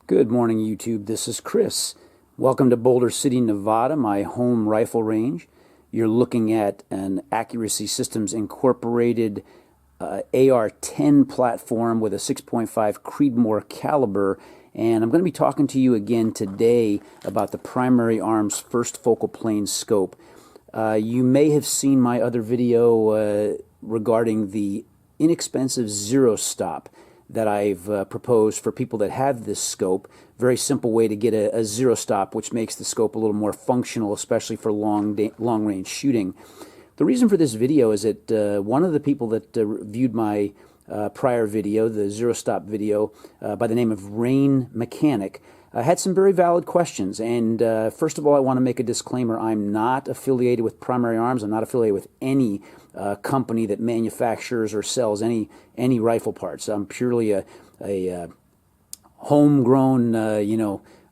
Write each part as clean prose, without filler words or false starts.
Good morning, YouTube. This is Chris. Welcome to Boulder City, Nevada, my home rifle range. You're looking at an Accuracy Systems Incorporated AR-10 platform with a 6.5 Creedmoor caliber, and I'm going to be talking to you again today about the Primary Arms First Focal Plane Scope. You may have seen my other video regarding the inexpensive zero stop that I've proposed for people that have this scope. Very simple way to get a zero stop, which makes the scope a little more functional, especially for long-range shooting. The reason for this video is that one of the people that viewed my prior video, the zero stop video, by the name of Rain Mechanic, had some very valid questions. And first of all, I want to make a disclaimer. I'm not affiliated with Primary Arms. I'm not affiliated with any company that manufactures or sells any rifle parts. I'm purely a homegrown,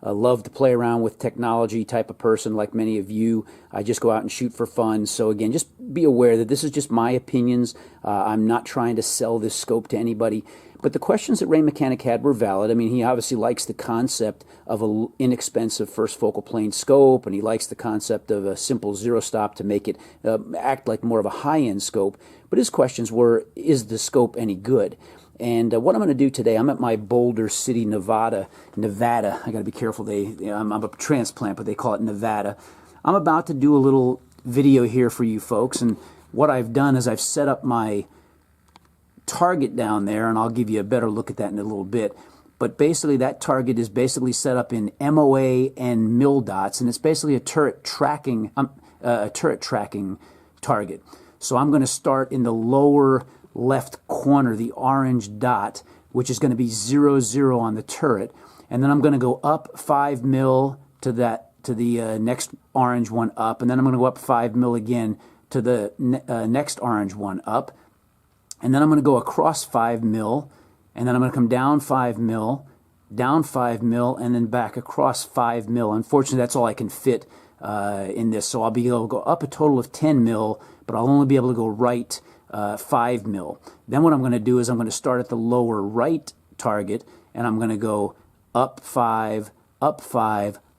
love to play around with technology type of person like many of you. I just go out and shoot for fun. So again, just be aware that this is just my opinions. I'm not trying to sell this scope to anybody. But the questions that Rain Mechanic had were valid. I mean, he obviously likes the concept of an inexpensive first focal plane scope, and he likes the concept of a simple zero stop to make it act like more of a high-end scope. But his questions were, is the scope any good? And what I'm going to do today, I'm at my Boulder City, Nevada. I got to be careful. I'm a transplant, but they call it Nevada. I'm about to do a little video here for you folks, and what I've done is I've set up my target down there, and I'll give you a better look at that in a little bit. But basically, that target is basically set up in MOA and MIL.This, and it's basically a turret tracking target. So I'm going to start in the lower left corner, the orange dot, which is going to be 0, on the turret, and then I'm going to go up 5 mil to the next orange one up, and then I'm going to go up 5 mil again to the next orange one up. And then I'm going to go across 5 mil, and then I'm going to come down 5 mil, down 5 mil, and then back across 5 mil. Unfortunately, that's all I can fit in this, so I'll be able to go up a total of 10 mil, but I'll only be able to go right 5 mil. Then what I'm going to do is I'm going to start at the lower right target, and I'm going to go up 5,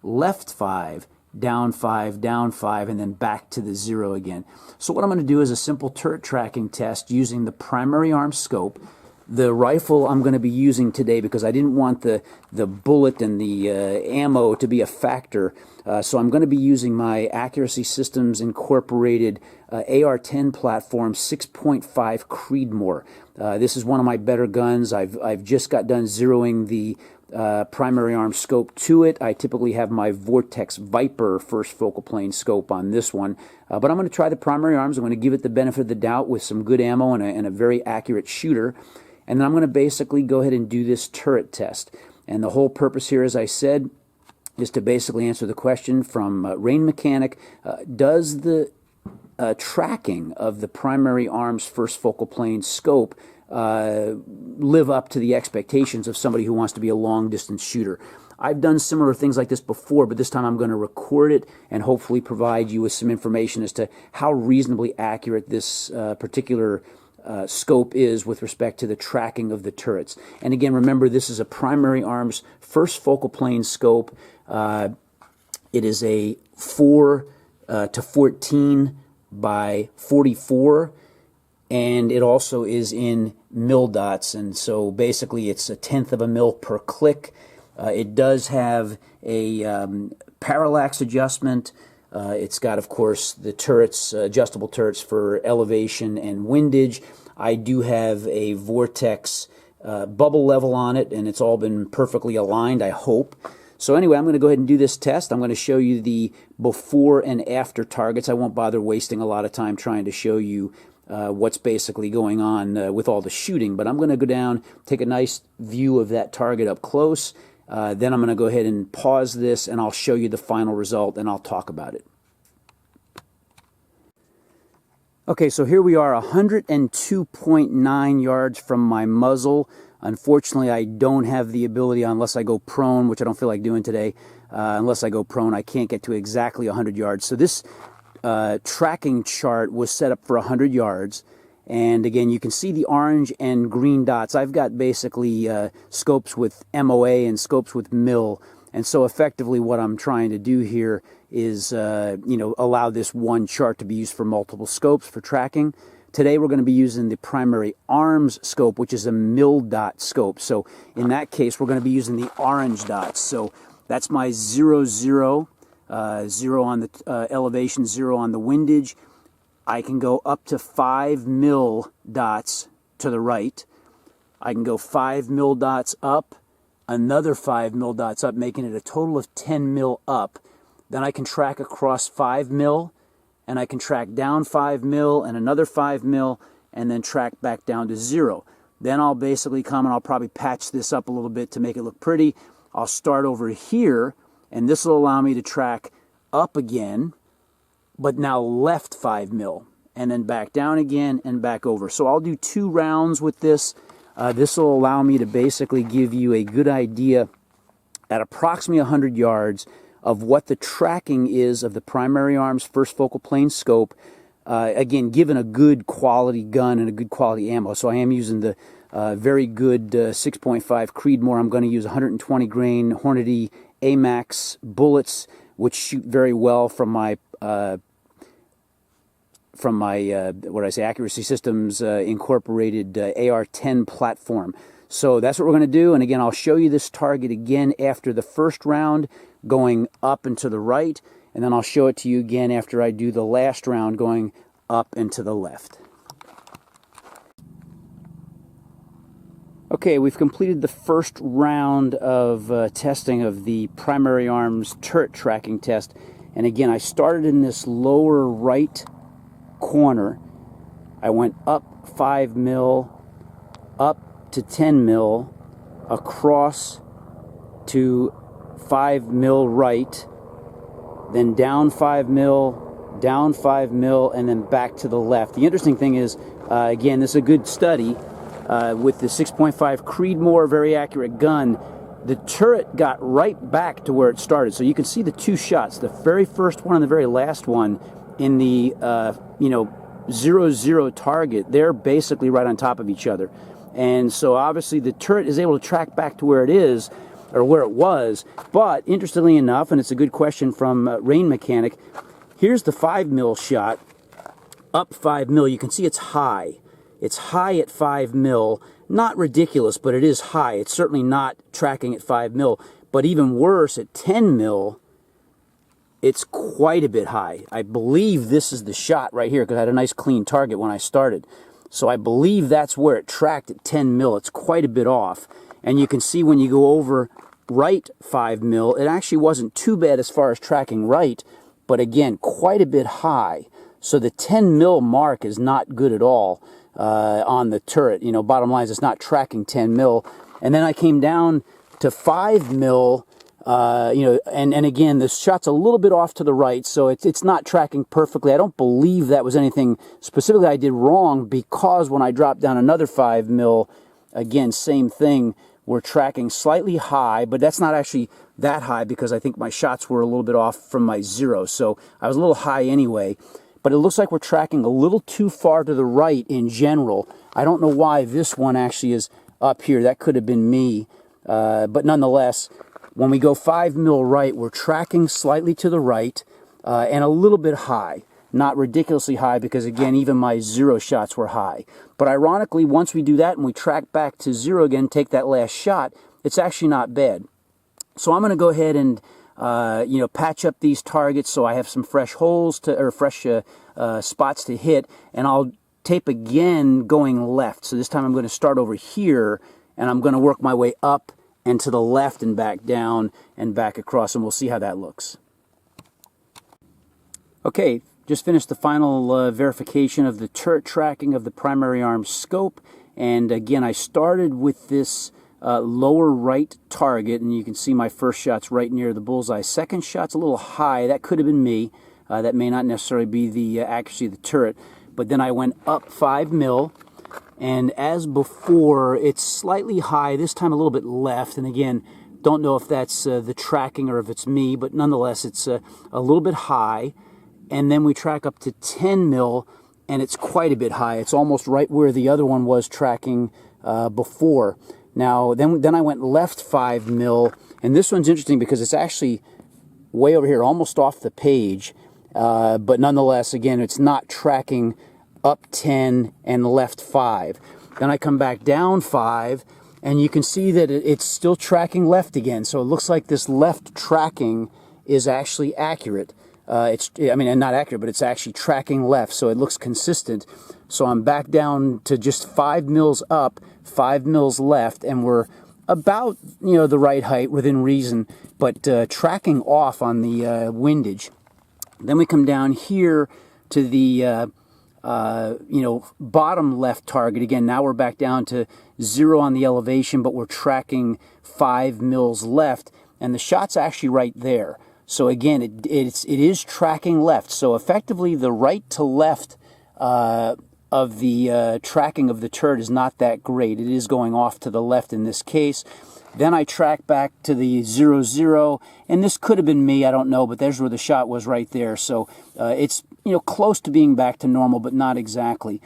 left 5, down 5, down 5, and then back to the 0 again. So what I'm going to do is a simple turret tracking test using the Primary Arms scope. The rifle I'm going to be using today, because I didn't want the bullet and the ammo to be a factor, so I'm going to be using my Accuracy Systems Incorporated AR-10 platform 6.5 Creedmoor. This is one of my better guns. I've just got done zeroing the Primary Arms scope to it. I typically have my Vortex Viper first focal plane scope on this one, but I'm going to try the Primary Arms. I'm going to give it the benefit of the doubt with some good ammo and a very accurate shooter, and then I'm going to basically go ahead and do this turret test. And the whole purpose here, as I said, is to basically answer the question from Rain Mechanic: does the tracking of the Primary Arms first focal plane scope live up to the expectations of somebody who wants to be a long-distance shooter? I've done similar things like this before, but this time I'm going to record it and hopefully provide you with some information as to how reasonably accurate this particular scope is with respect to the tracking of the turrets. And again, remember, this is a Primary Arms first focal plane scope. It is a 4 to 14 by 44, and it also is in MIL.This, and so basically it's 1/10 of a mil per click. It does have a parallax adjustment. It's got, of course, the turrets, adjustable turrets for elevation and windage. I do have a Vortex bubble level on it, and it's all been perfectly aligned, I hope. So anyway, I'm going to go ahead and do this test. I'm going to show you the before and after targets. I won't bother wasting a lot of time trying to show you what's basically going on with all the shooting, but I'm going to go down, take a nice view of that target up close. Then I'm going to go ahead and pause this, and I'll show you the final result, and I'll talk about it. Okay, so here we are, 102.9 yards from my muzzle. Unfortunately, I don't have the ability, unless I go prone, which I don't feel like doing today. Unless I go prone, I can't get to exactly 100 yards. So this tracking chart was set up for 100 yards, And again, you can see the orange and green dots. I've got basically scopes with MOA and scopes with MIL. And so effectively what I'm trying to do here is, allow this one chart to be used for multiple scopes for tracking. Today we're going to be using the primary arms scope, which is a MIL.Dot scope. So in that case, we're going to be using the orange dots. So that's my 0, 0, 0 on the elevation, 0 on the windage. I can go up to 5 mil dots to the right. I can go 5 mil dots up, another 5 mil dots up, making it a total of 10 mil up. Then I can track across 5 mil, and I can track down 5 mil and another 5 mil, and then track back down to 0. Then I'll basically come and I'll probably patch this up a little bit to make it look pretty. I'll start over here, and this will allow me to track up again, but now left 5 mil, and then back down again and back over. So I'll do 2 rounds with this. This will allow me to basically give you a good idea at approximately 100 yards of what the tracking is of the primary arms first focal plane scope, again, given a good quality gun and a good quality ammo. So I am using the very good 6.5 Creedmoor. I'm going to use 120 grain Hornady AMAX bullets, which shoot very well from my Accuracy Systems Incorporated AR-10 platform. So that's what we're going to do. And again, I'll show you this target again after the first round, going up and to the right. And then I'll show it to you again after I do the last round, going up and to the left. Okay, we've completed the first round of testing of the primary arms turret tracking test. And again, I started in this lower right corner. I went up 5 mil, up to 10 mil, across to 5 mil right, then down 5 mil, down 5 mil, and then back to the left. The interesting thing is, again, this is a good study. With the 6.5 Creedmoor very accurate gun, the turret got right back to where it started. So you can see the 2 shots, the very first one and the very last one in the 0-0 target. They're basically right on top of each other. And so obviously the turret is able to track back to where it is, or where it was. But interestingly enough, and it's a good question from Rain Mechanic, here's the 5 mil shot, up 5 mil. You can see it's high. It's high at 5 mil. Not ridiculous, but it is high. It's certainly not tracking at 5 mil. But even worse, at 10 mil, it's quite a bit high. I believe this is the shot right here, because I had a nice clean target when I started. So I believe that's where it tracked at 10 mil. It's quite a bit off. And you can see when you go over right 5 mil, it actually wasn't too bad as far as tracking right, but again, quite a bit high. So the 10 mil mark is not good at all on the turret. You know, bottom line is it's not tracking 10 mil. And then I came down to 5 mil, and again, the shot's a little bit off to the right, so it's not tracking perfectly. I don't believe that was anything specifically I did wrong, because when I dropped down another 5 mil, again, same thing, we're tracking slightly high, but that's not actually that high, because I think my shots were a little bit off from my 0, so I was a little high anyway. But it looks like we're tracking a little too far to the right in general. I don't know why this one actually is up here. That could have been me. But nonetheless, when we go 5 mil right, we're tracking slightly to the right and a little bit high. Not ridiculously high, because again, even my 0 shots were high. But ironically, once we do that and we track back to 0 again, take that last shot, it's actually not bad. So I'm going to go ahead and patch up these targets so I have some fresh holes or fresh spots to hit, and I'll tape again going left. So this time I'm going to start over here, and I'm going to work my way up and to the left and back down and back across, and we'll see how that looks. Okay, just finished the final verification of the turret tracking of the primary arm scope, and again, I started with this lower right target, and you can see my first shot's right near the bullseye. Second shot's a little high. That could have been me. That may not necessarily be the accuracy of the turret. But then I went up 5 mil, and as before, it's slightly high, this time a little bit left. And again, don't know if that's the tracking or if it's me, but nonetheless, it's a little bit high. And then we track up to 10 mil, and it's quite a bit high. It's almost right where the other one was tracking before. Now, then I went left 5 mil, and this one's interesting because it's actually way over here, almost off the page, but nonetheless, again, it's not tracking up 10 and left 5. Then I come back down 5, and you can see that it's still tracking left again. So it looks like this left tracking is actually accurate. And not accurate, but it's actually tracking left, so it looks consistent. So I'm back down to just 5 mils up, 5 mils left, and we're about, the right height within reason, but tracking off on the windage. Then we come down here to the bottom left target. Again, now we're back down to 0 on the elevation, but we're tracking 5 mils left, and the shot's actually right there. So again, it is tracking left. So effectively, the right to left of the tracking of the turret is not that great. It is going off to the left in this case. Then I track back to the 0-0, and this could have been me, I don't know, but there's where the shot was right there. So it's close to being back to normal, but not exactly.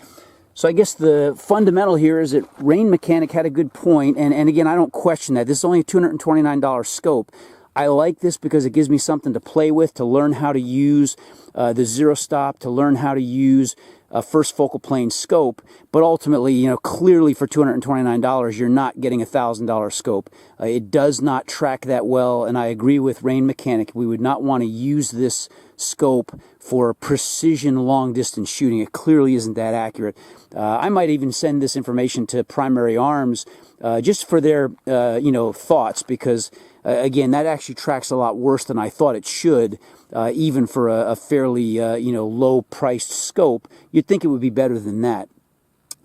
So I guess the fundamental here is that Rain Mechanic had a good point, and again, I don't question that. This is only a $229 scope. I like this because it gives me something to play with, to learn how to use the zero stop, to learn how to use a first focal plane scope. But ultimately, clearly for $229, you're not getting a $1,000 scope. It does not track that well, and I agree with Rain Mechanic. We would not want to use this scope for precision long-distance shooting. It clearly isn't that accurate. I might even send this information to Primary Arms just for their, thoughts, because again, that actually tracks a lot worse than I thought it should, even for a fairly, low-priced scope. You'd think it would be better than that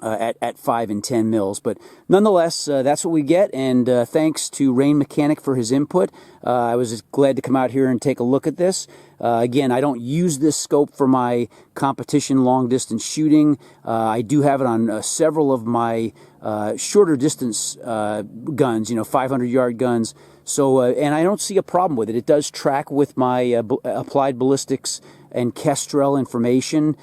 at 5 and 10 mils. But nonetheless, that's what we get, and thanks to Rain Mechanic for his input. I was glad to come out here and take a look at this. Again, I don't use this scope for my competition long-distance shooting. I do have it on several of my shorter distance guns, 500-yard guns. So, and I don't see a problem with it. It does track with my applied ballistics and Kestrel information.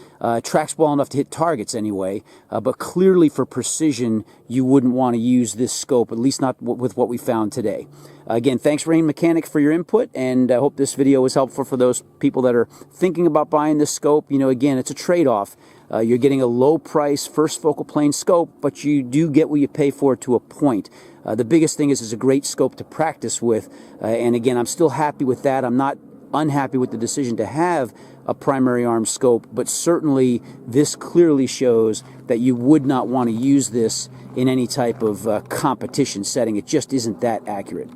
Tracks well enough to hit targets anyway, but clearly for precision, you wouldn't want to use this scope, at least not with what we found today. Again, thanks Rain Mechanic for your input, and I hope this video was helpful for those people that are thinking about buying this scope. Again, it's a trade-off. You're getting a low-price first focal plane scope, but you do get what you pay for to a point. The biggest thing is it's a great scope to practice with, and again, I'm still happy with that. I'm not unhappy with the decision to have a Primary Arms scope, but certainly this clearly shows that you would not want to use this in any type of competition setting. It just isn't that accurate.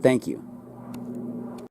Thank you.